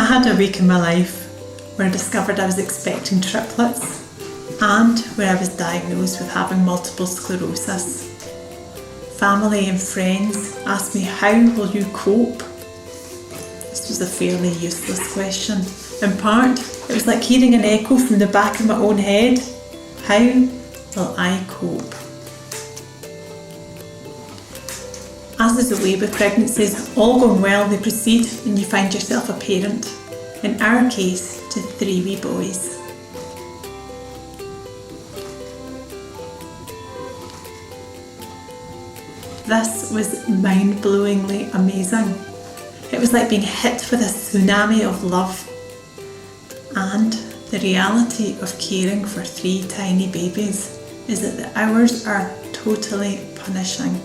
had a week in my life where I discovered I was expecting triplets and where I was diagnosed with having multiple sclerosis. Family and friends asked me, how will you cope? This was a fairly useless question. In part, it was like hearing an echo from the back of my own head. How will I cope? As is the way with pregnancies, all going well, they proceed and you find yourself a parent. In our case, to 3 wee boys. This was mind-blowingly amazing. It was like being hit with a tsunami of love. And the reality of caring for 3 tiny babies is that the hours are totally punishing.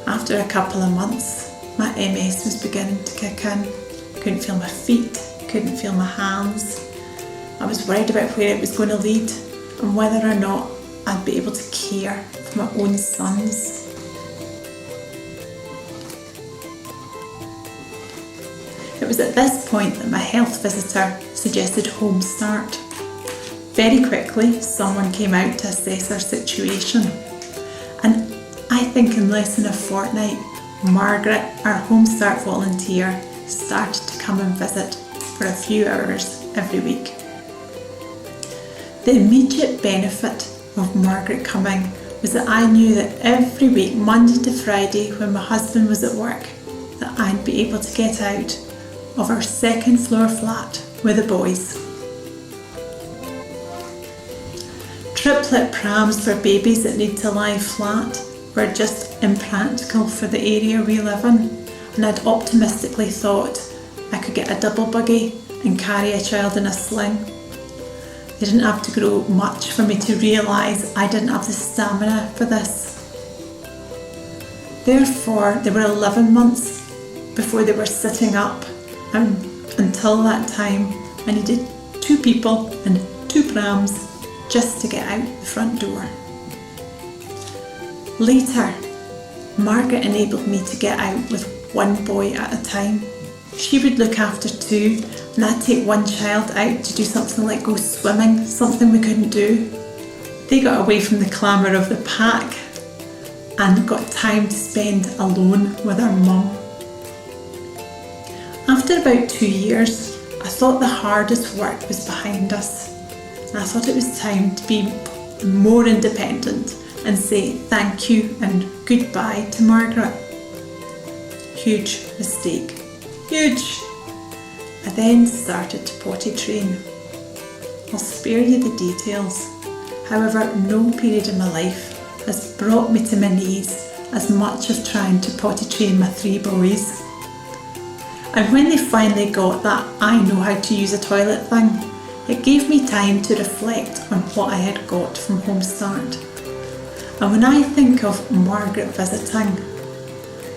After a couple of months, my MS was beginning to kick in. Couldn't feel my feet, couldn't feel my hands. I was worried about where it was going to lead and whether or not I'd be able to care for my own sons. It was at this point that my health visitor suggested Home-Start. Very quickly, someone came out to assess our situation, and I think in less than a fortnight, Margaret, our Home-Start volunteer, started to come and visit for a few hours every week. The immediate benefit of Margaret coming was that I knew that every week, Monday to Friday, when my husband was at work, that I'd be able to get out of our 2nd floor flat with the boys. Triplet prams for babies that need to lie flat were just impractical for the area we live in, and I'd optimistically thought I could get a double buggy and carry a child in a sling. They didn't have to grow much for me to realise I didn't have the stamina for this. Therefore, they were 11 months before they were sitting up, and until that time I needed 2 people and 2 prams just to get out the front door. Later, Margaret enabled me to get out with 1 boy at a time. She would look after 2, and I'd take 1 child out to do something like go swimming, something we couldn't do. They got away from the clamour of the pack and got time to spend alone with our mum. After about 2 years, I thought the hardest work was behind us, and I thought it was time to be more independent and say thank you and goodbye to Margaret. Huge mistake. Huge! I then started to potty train. I'll spare you the details. However, no period in my life has brought me to my knees as much as trying to potty train my 3 boys. And when they finally got that I know how to use a toilet thing, it gave me time to reflect on what I had got from Home-Start. And when I think of Margaret visiting,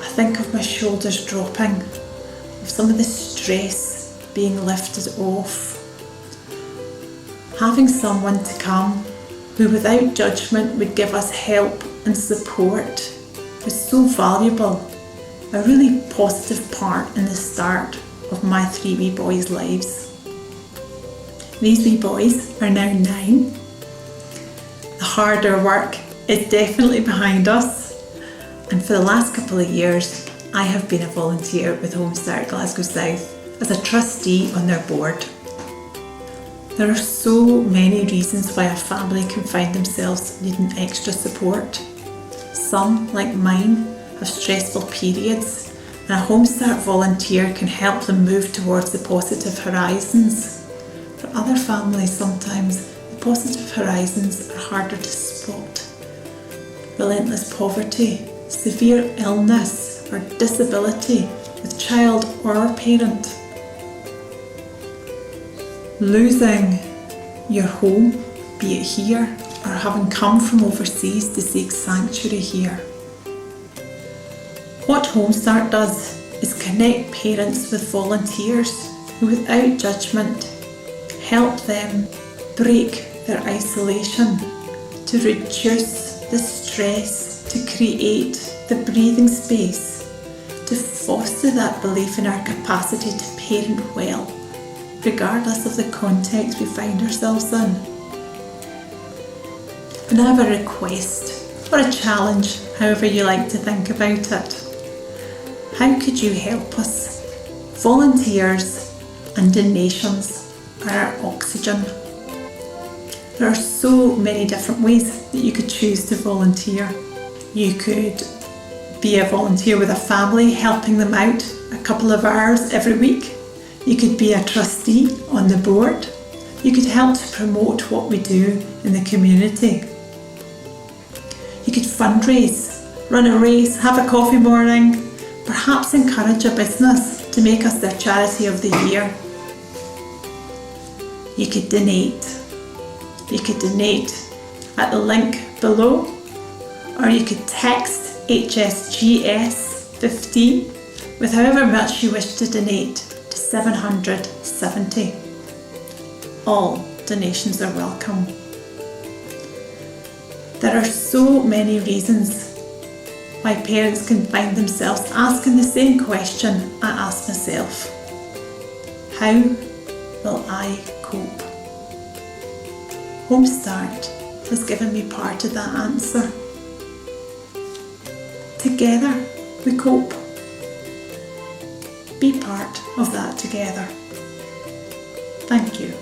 I think of my shoulders dropping, of some of the stress being lifted off. Having someone to come who without judgment would give us help and support was so valuable, a really positive part in the start of my 3 wee boys' lives. These wee boys are now 9. The harder work is definitely behind us, and for the last couple of years I have been a volunteer with Home-Start Glasgow South as a trustee on their board. There are so many reasons why a family can find themselves needing extra support. Some, like mine, have stressful periods, and a Home-Start volunteer can help them move towards the positive horizons. For other families, sometimes the positive horizons are harder to spot. Relentless poverty, severe illness or disability with child or parent. Losing your home, be it here or having come from overseas to seek sanctuary here. What Home-Start does is connect parents with volunteers who, without judgment, help them break their isolation, to reduce the stress, to create the breathing space to foster that belief in our capacity to parent well, regardless of the context we find ourselves in. And I have a request, or a challenge, however you like to think about it. How could you help us? Volunteers and donations are our oxygen. There are so many different ways that you could choose to volunteer. You could be a volunteer with a family, helping them out a couple of hours every week. You could be a trustee on the board. You could help to promote what we do in the community. You could fundraise, run a race, have a coffee morning, perhaps encourage a business to make us their charity of the year. You could donate. You could donate at the link below, or you could text HSGS 15 with however much you wish to donate to 770. All donations are welcome. There are so many reasons why parents can find themselves asking the same question I ask myself. How will I cope? Home-Start has given me part of that answer. Together we cope. Be part of that together. Thank you.